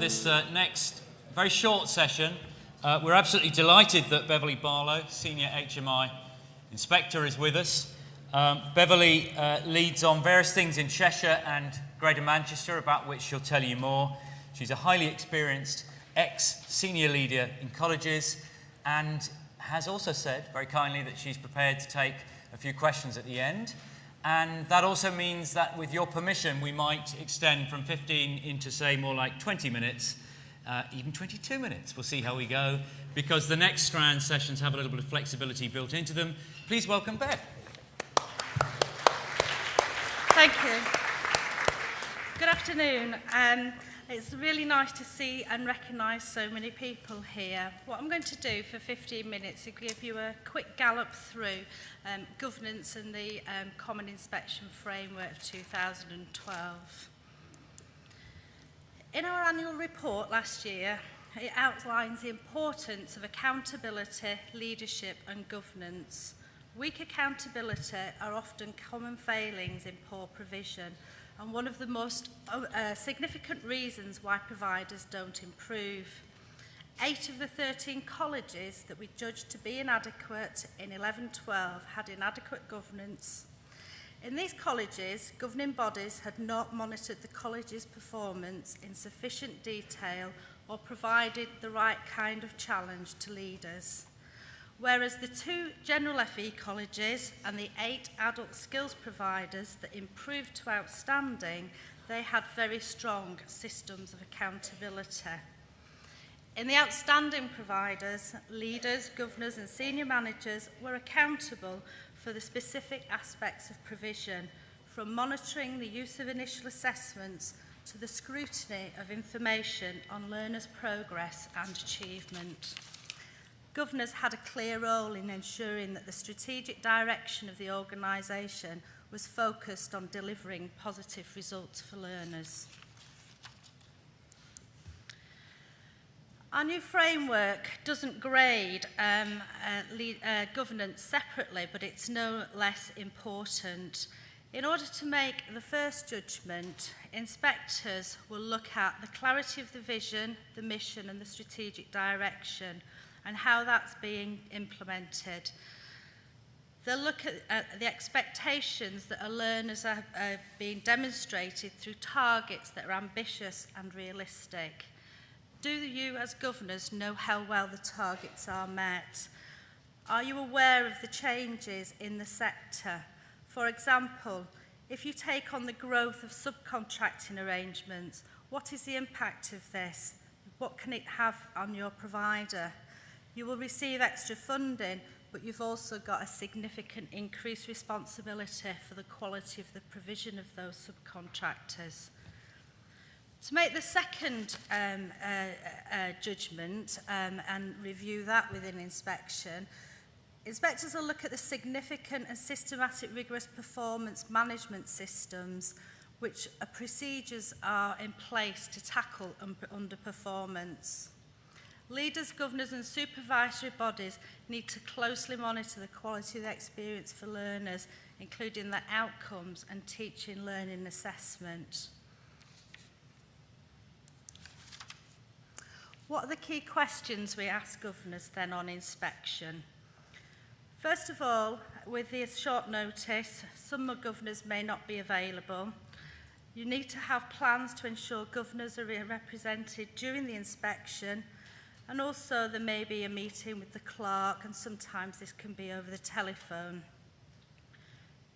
this next very short session. We're absolutely delighted that Beverly Barlow, Senior HMI Inspector, is with us. Beverly leads on various things in Cheshire and Greater Manchester, about which she'll tell you more. She's a highly experienced ex-senior leader in colleges and has also said, very kindly, that she's prepared to take a few questions at the end. And that also means that, with your permission, we might extend from 15 into, say, more like 20 minutes, even 22 minutes. We'll see how we go, because the next Strand sessions have a little bit of flexibility built into them. Please welcome Bev. Thank you. Good afternoon. It's really nice to see and recognise so many people here. What I'm going to do for 15 minutes is give you a quick gallop through governance and the Common Inspection Framework of 2012. In our annual report last year, it outlines the importance of accountability, leadership and governance. Weak accountability are often common failings in poor provision, and one of the most significant reasons why providers don't improve. 8 of the 13 colleges that we judged to be inadequate in 11-12 had inadequate governance. In these colleges, governing bodies had not monitored the college's performance in sufficient detail or provided the right kind of challenge to leaders. Whereas the 2 general FE colleges and the 8 adult skills providers that improved to outstanding, they had very strong systems of accountability. In the outstanding providers, leaders, governors and senior managers were accountable for the specific aspects of provision, from monitoring the use of initial assessments to the scrutiny of information on learners' progress and achievement. Governors had a clear role in ensuring that the strategic direction of the organisation was focused on delivering positive results for learners. Our new framework doesn't grade governance separately, but it's no less important. In order to make the first judgment, inspectors will look at the clarity of the vision, the mission and the strategic direction, and how that's being implemented. They'll look at the expectations that our learners are being demonstrated through targets that are ambitious and realistic. Do you, as governors, know how well the targets are met? Are you aware of the changes in the sector? For example, if you take on the growth of subcontracting arrangements, what is the impact of this? What can it have on your provider? You will receive extra funding, but you've also got a significant increased responsibility for the quality of the provision of those subcontractors. To make the second judgment and review that within inspection, inspectors will look at the significant and systematic rigorous performance management systems which procedures are in place to tackle underperformance. Leaders, governors and supervisory bodies need to closely monitor the quality of the experience for learners, including their outcomes and teaching, learning, assessment. What are the key questions we ask governors then on inspection? First of all, with this short notice, some governors may not be available. You need to have plans to ensure governors are represented during the inspection. And also there may be a meeting with the clerk, and sometimes this can be over the telephone.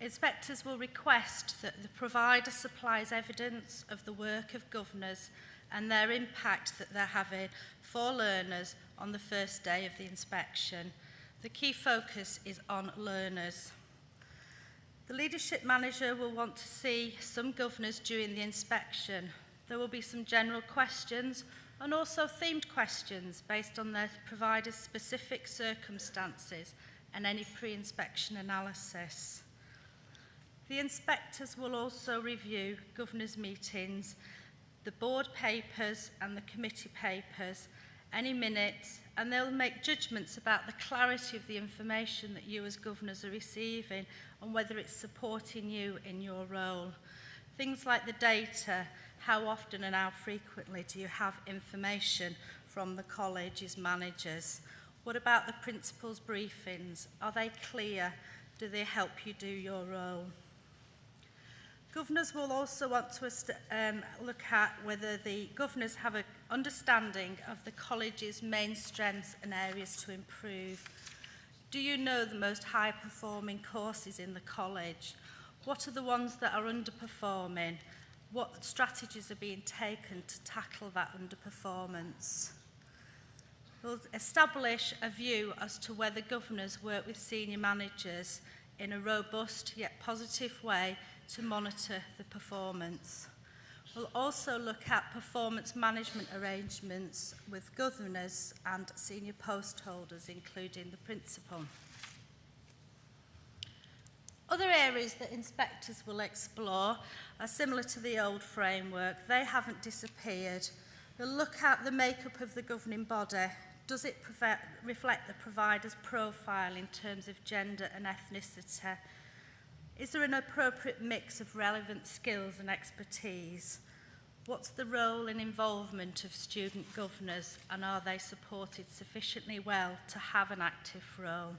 Inspectors will request that the provider supplies evidence of the work of governors and their impact that they're having for learners on the first day of the inspection. The key focus is on learners. The leadership manager will want to see some governors during the inspection. There will be some general questions and also themed questions based on their provider's specific circumstances and any pre-inspection analysis. The inspectors will also review governors' meetings, the board papers and the committee papers, any minutes, and they'll make judgments about the clarity of the information that you as governors are receiving and whether it's supporting you in your role. Things like the data, how often and how frequently do you have information from the college's managers? What about the principals' briefings? Are they clear? Do they help you do your role? Governors will also want to look at whether the governors have an understanding of the college's main strengths and areas to improve. Do you know the most high-performing courses in the college? What are the ones that are underperforming? What strategies are being taken to tackle that underperformance? We'll establish a view as to whether governors work with senior managers in a robust yet positive way to monitor the performance. We'll also look at performance management arrangements with governors and senior post holders, including the principal. Other areas that inspectors will explore are similar to the old framework. They haven't disappeared. We'll look at the makeup of the governing body. Does it reflect the provider's profile in terms of gender and ethnicity? Is there an appropriate mix of relevant skills and expertise? What's the role and involvement of student governors, and are they supported sufficiently well to have an active role?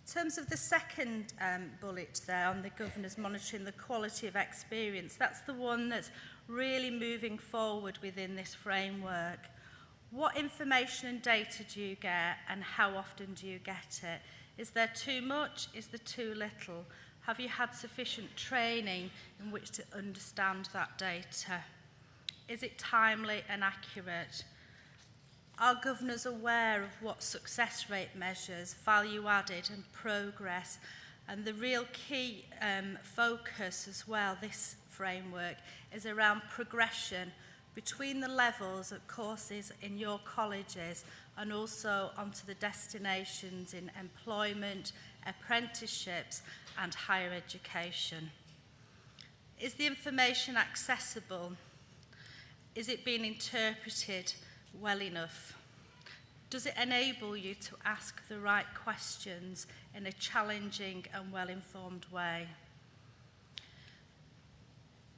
In terms of the second bullet there on the governors monitoring the quality of experience, that's the one that's really moving forward within this framework. What information and data do you get, and how often do you get it? Is there too much? Is there too little? Have you had sufficient training in which to understand that data? Is it timely and accurate? Are governors aware of what success rate measures, value added and progress? And the real key focus as well, this framework, is around progression between the levels of courses in your colleges and also onto the destinations in employment, apprenticeships and higher education. Is the information accessible? Is it being interpreted well enough? Does it enable you to ask the right questions in a challenging and well-informed way?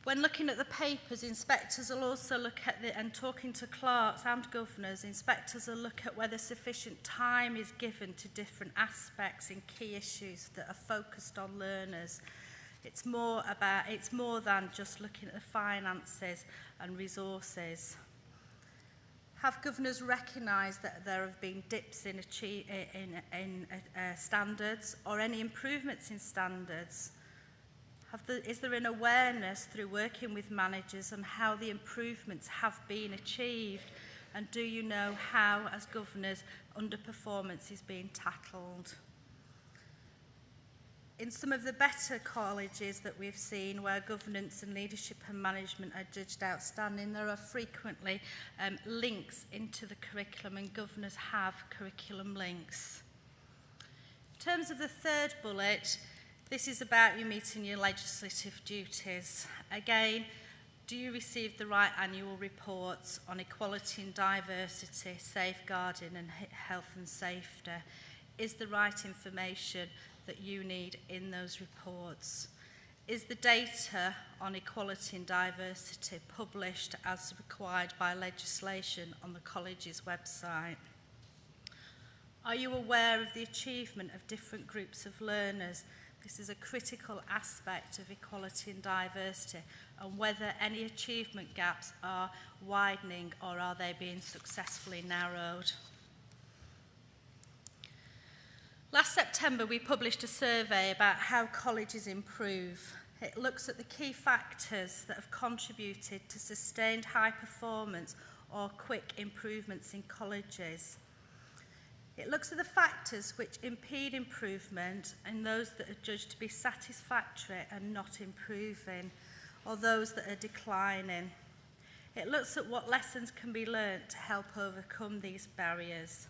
When looking at the papers, inspectors will also look at and talking to clerks and governors, inspectors will look at whether sufficient time is given to different aspects and key issues that are focused on learners. It's more than just looking at the finances and resources. Have governors recognised that there have been dips in standards or any improvements in standards? Is there an awareness through working with managers on how the improvements have been achieved? And do you know how, as governors, underperformance is being tackled? In some of the better colleges that we've seen where governance and leadership and management are judged outstanding, there are frequently links into the curriculum, and governors have curriculum links. In terms of the third bullet, this is about you meeting your legislative duties. Again, do you receive the right annual reports on equality and diversity, safeguarding and health and safety? Is the right information that you need in those reports? Is the data on equality and diversity published as required by legislation on the college's website? Are you aware of the achievement of different groups of learners? This is a critical aspect of equality and diversity, and whether any achievement gaps are widening or are they being successfully narrowed. Last September, we published a survey about how colleges improve. It looks at the key factors that have contributed to sustained high performance or quick improvements in colleges. It looks at the factors which impede improvement and those that are judged to be satisfactory and not improving, or those that are declining. It looks at what lessons can be learnt to help overcome these barriers.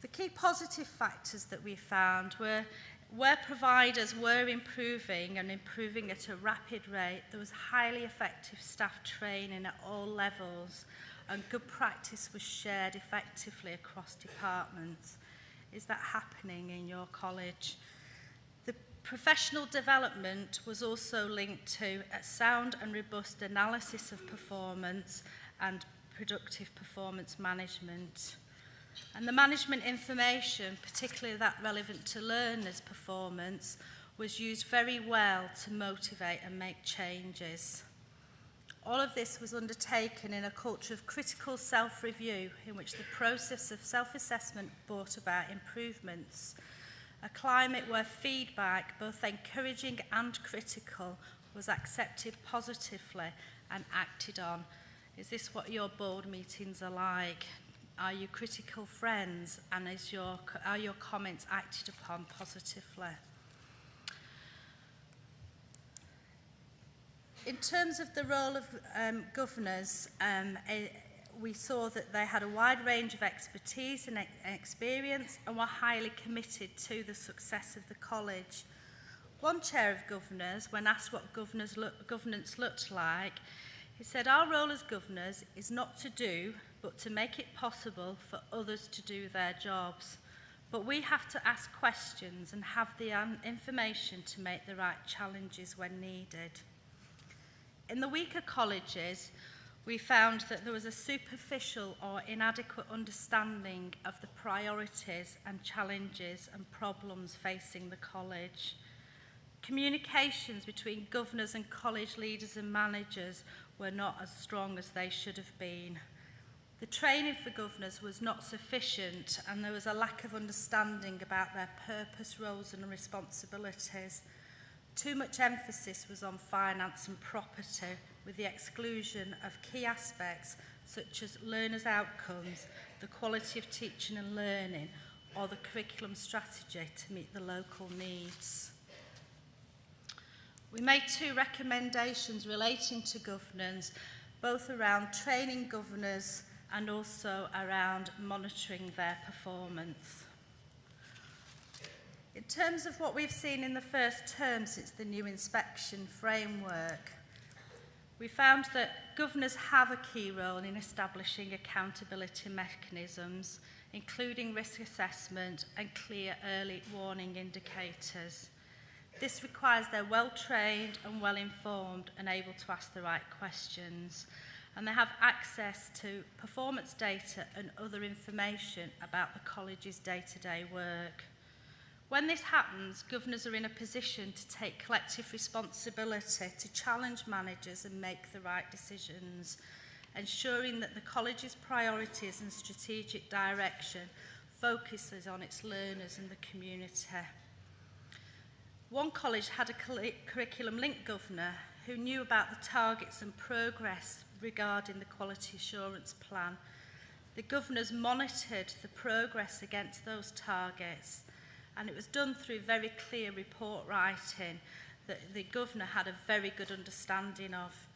The key positive factors that we found were where providers were improving and improving at a rapid rate, there was highly effective staff training at all levels, and good practice was shared effectively across departments. Is that happening in your college? The Professional development was also linked to a sound and robust analysis of performance and productive performance management. And the management information, particularly that relevant to learners' performance, was used very well to motivate and make changes. All of this was undertaken in a culture of critical self-review in which the process of self-assessment brought about improvements. A climate where feedback, both encouraging and critical, was accepted positively and acted on. Is this what your board meetings are like? Are you critical friends, and are your comments acted upon positively? In terms of the role of governors, we saw that they had a wide range of expertise and experience and were highly committed to the success of the college. One chair of governors, when asked what governance looked like, he said, "Our role as governors is not to do, but to make it possible for others to do their jobs. But we have to ask questions and have the information to make the right challenges when needed." In the weaker colleges, we found that there was a superficial or inadequate understanding of the priorities and challenges and problems facing the college. Communications between governors and college leaders and managers were not as strong as they should have been. The training for governors was not sufficient, and there was a lack of understanding about their purpose, roles and responsibilities. Too much emphasis was on finance and property, with the exclusion of key aspects such as learners' outcomes, the quality of teaching and learning, or the curriculum strategy to meet the local needs. We made 2 recommendations relating to governance, both around training governors and also around monitoring their performance. In terms of what we've seen in the first term since the new inspection framework, we found that governors have a key role in establishing accountability mechanisms, including risk assessment and clear early warning indicators. This requires they're well-trained and well-informed and able to ask the right questions, and they have access to performance data and other information about the college's day-to-day work. When this happens, governors are in a position to take collective responsibility to challenge managers and make the right decisions, ensuring that the college's priorities and strategic direction focuses on its learners and the community. One college had a curriculum link governor who knew about the targets and progress regarding the quality assurance plan. The governors monitored the progress against those targets, and it was done through very clear report writing that the governor had a very good understanding of.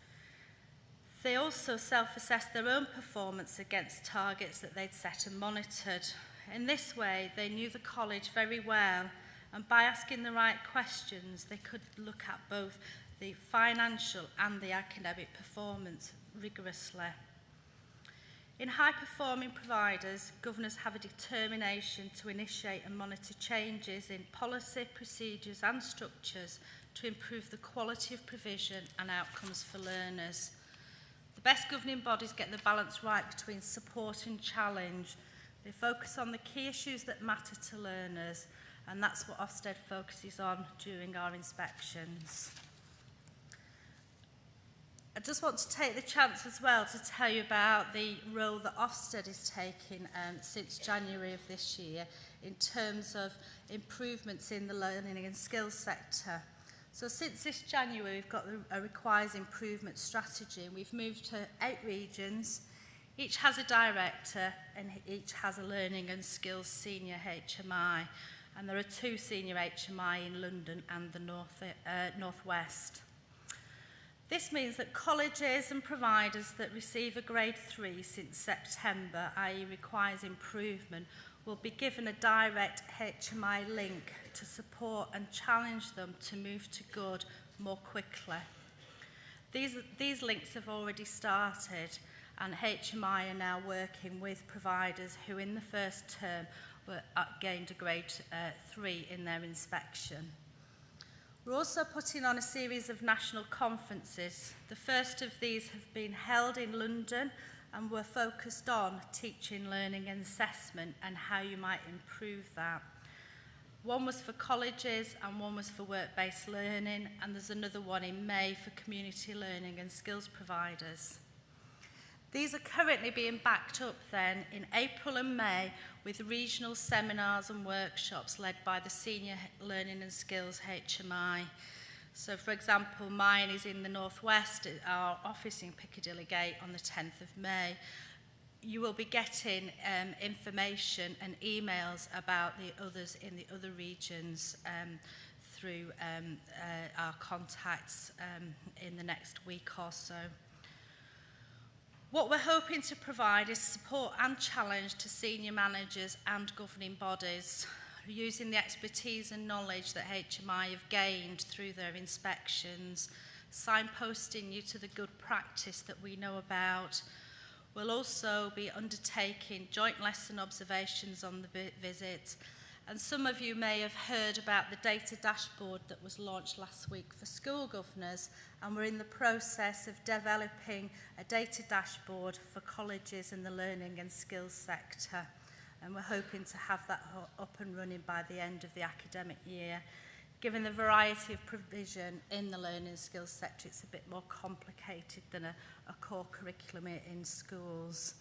They also self-assessed their own performance against targets that they'd set and monitored. In this way, they knew the college very well, and by asking the right questions, they could look at both the financial and the academic performance rigorously. In high-performing providers, governors have a determination to initiate and monitor changes in policy, procedures and structures to improve the quality of provision and outcomes for learners. The best governing bodies get the balance right between support and challenge. They focus on the key issues that matter to learners, and that's what Ofsted focuses on during our inspections. I just want to take the chance as well to tell you about the role that Ofsted is taking since January of this year in terms of improvements in the learning and skills sector. So since this January, we've got a requires improvement strategy, and we've moved to 8 regions. Each has a director and each has a learning and skills senior HMI. And there are 2 senior HMI in London and the Northwest. This means that colleges and providers that receive a grade 3 since September, i.e. requires improvement, will be given a direct HMI link to support and challenge them to move to good more quickly. These links have already started, and HMI are now working with providers who in the first term gained a grade 3 in their inspection. We're also putting on a series of national conferences. The first of these have been held in London and were focused on teaching, learning and assessment and how you might improve that. One was for colleges and one was for work-based learning, and there's another one in May for community learning and skills providers. These are currently being backed up then in April and May with regional seminars and workshops led by the Senior Learning and Skills HMI. So for example, mine is in the Northwest, our office in Piccadilly Gate on the 10th of May. You will be getting information and emails about the others in the other regions through our contacts in the next week or so. What we're hoping to provide is support and challenge to senior managers and governing bodies, using the expertise and knowledge that HMI have gained through their inspections, signposting you to the good practice that we know about. We'll also be undertaking joint lesson observations on the visits, and some of you may have heard about the data dashboard that was launched last week for school governors, and we're in the process of developing a data dashboard for colleges in the learning and skills sector, and we're hoping to have that up and running by the end of the academic year. Given the variety of provision in the learning and skills sector, it's a bit more complicated than a core curriculum in schools.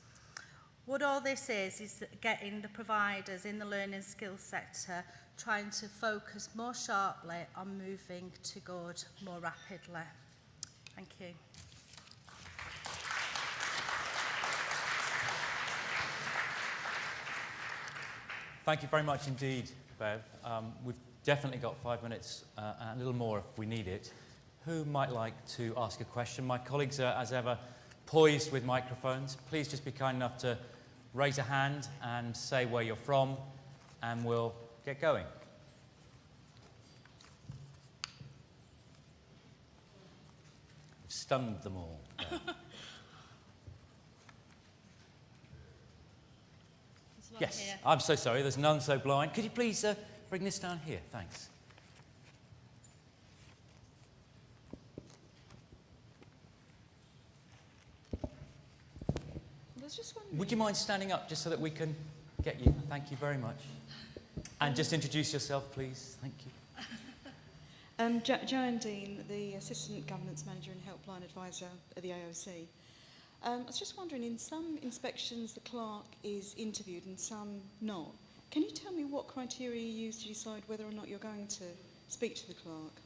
What all this is getting the providers in the learning and skills sector trying to focus more sharply on moving to good more rapidly. Thank you. Thank you very much indeed, Bev. We've definitely got 5 minutes and a little more if we need it. Who might like to ask a question? My colleagues are, as ever, poised with microphones. Please just be kind enough to raise a hand and say where you're from, and we'll get going. I've stunned them all. Yes, here. I'm so sorry, there's none so blind. Could you please bring this down here? Thanks. Would you mind standing up just so that we can get you? Thank you very much. And just introduce yourself, please. Thank you. Joanne Dean, the Assistant Governance Manager and Helpline Advisor at the AOC. I was just wondering, in some inspections the clerk is interviewed and some not. Can you tell me what criteria you use to decide whether or not you're going to speak to the clerk?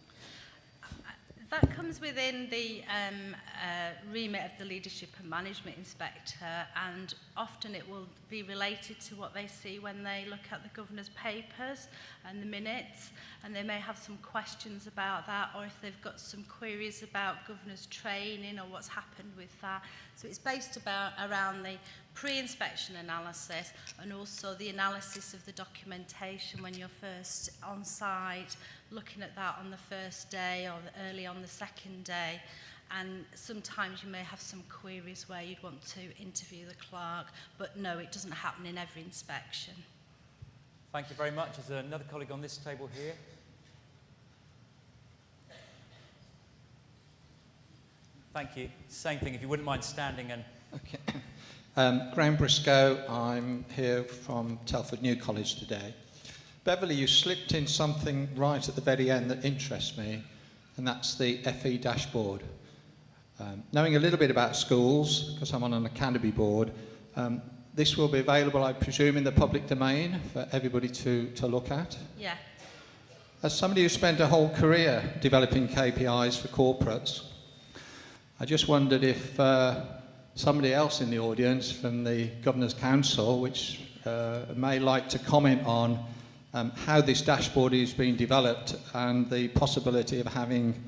That comes within the remit of the Leadership and Management Inspector, and often it will be related to what they see when they look at the Governor's papers and the minutes, and they may have some questions about that, or if they've got some queries about Governor's training or what's happened with that. So it's based around the pre-inspection analysis and also the analysis of the documentation when you're first on site, looking at that on the first day or early on the second day. And sometimes you may have some queries where you'd want to interview the clerk, but no, it doesn't happen in every inspection. Thank you very much. There's another colleague on this table here. Thank you. Same thing, if you wouldn't mind standing and... Okay. Graham Briscoe, I'm here from Telford New College today. Beverly, you slipped in something right at the very end that interests me, and that's the FE dashboard. Knowing a little bit about schools, because I'm on an academy board, this will be available, I presume, in the public domain for everybody to look at? Yeah. As somebody who spent a whole career developing KPIs for corporates, I just wondered if somebody else in the audience from the Governor's Council, which may like to comment on how this dashboard is being developed and the possibility of having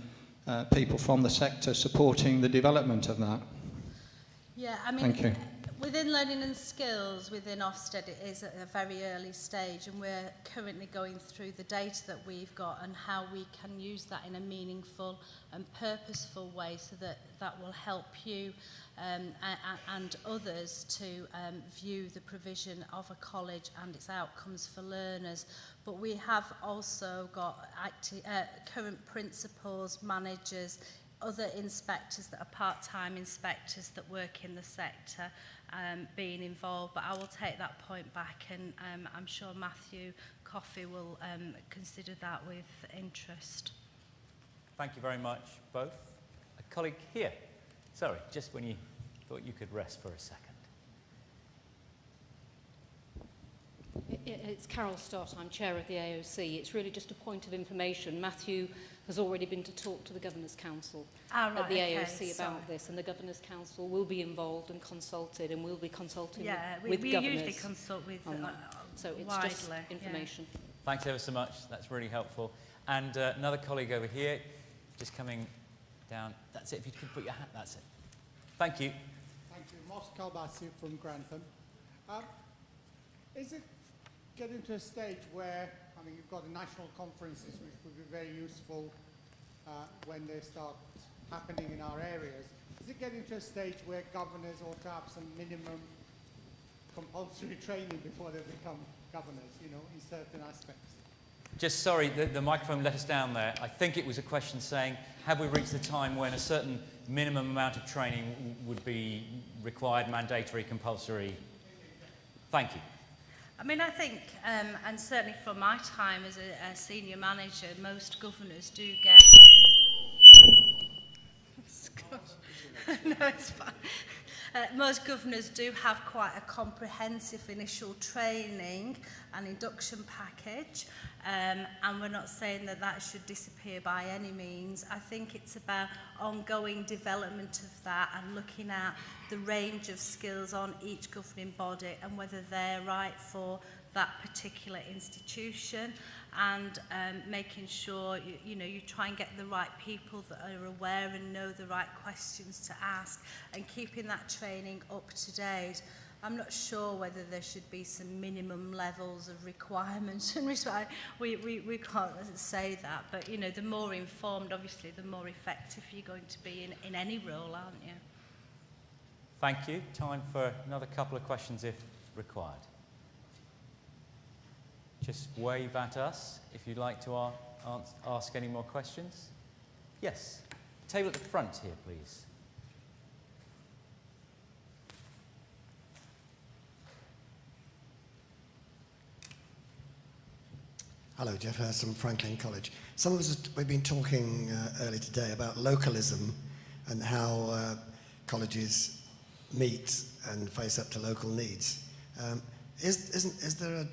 people from the sector supporting the development of that. Yeah, I mean, Thank you. Within learning and skills, within Ofsted, it is at a very early stage, and we're currently going through the data that we've got and how we can use that in a meaningful and purposeful way, so that that will help you and others to view the provision of a college and its outcomes for learners. But we have also got current principals, managers, other inspectors that are part-time inspectors that work in the sector being involved. But I will take that point back, and I'm sure Matthew Coffey will consider that with interest. Thank you very much, both. A colleague here. Sorry, just when you thought you could rest for a second. It's Carol Stott, I'm chair of the AOC. It's really just a point of information. Matthew has already been to talk to the Governors' Council at the AOC about this, and the Governors' Council will be involved and consulted, and we'll be consulting with we governors. Usually consult with so it's widely, just information. Yeah. Thanks ever so much. That's really helpful. And another colleague over here, just coming down. That's it. If you could put your hand, that's it. Thank you. Thank you. Moss Kalbasi from Grantham. Is it getting to a stage where, I mean, you've got the national conferences, which would be very useful when they start happening in our areas. Is it getting to a stage where governors ought to have some minimum compulsory training before they become governors, you know, in certain aspects? Just sorry, the microphone let us down there. I think it was a question saying, have we reached the time when a certain minimum amount of training would be required, mandatory, compulsory? Thank you. I mean, I think, and certainly from my time as a senior manager, most governors do get... No, it's fine. Most governors do have quite a comprehensive initial training and induction package, and we're not saying that that should disappear by any means. I think it's about ongoing development of that and looking at the range of skills on each governing body and whether they're right for that particular institution, and making sure you try and get the right people that are aware and know the right questions to ask, and keeping that training up to date. I'm not sure whether there should be some minimum levels of requirements and we can't say that, but the more informed, obviously, the more effective you're going to be in any role, aren't you? Thank you. Time for another couple of questions if required. Just wave at us if you'd like to ask any more questions. Yes. Table at the front here, please. Hello, Jeff Hurst from Franklin College. Some of us, we've been talking earlier today about localism and how colleges meet and face up to local needs. Is there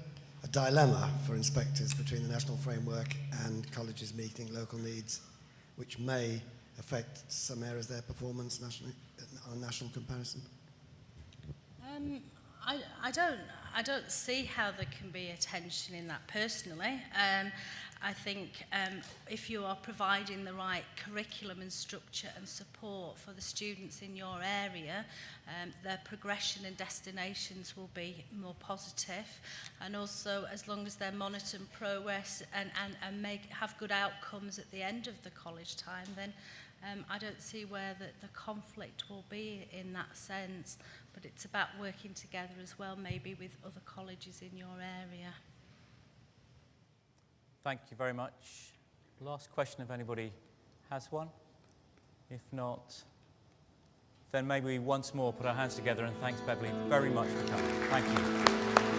a dilemma for inspectors between the national framework and colleges meeting local needs, which may affect some areas of their performance nationally, on a national comparison? I don't see how there can be a tension in that personally. I think if you are providing the right curriculum and structure and support for the students in your area, their progression and destinations will be more positive. And also, as long as they're monitoring progress and have good outcomes at the end of the college time, then I don't see where the conflict will be in that sense. But it's about working together as well, maybe with other colleges in your area. Thank you very much. Last question, if anybody has one. If not, then maybe we once more put our hands together and thanks Beverly very much for coming. Thank you.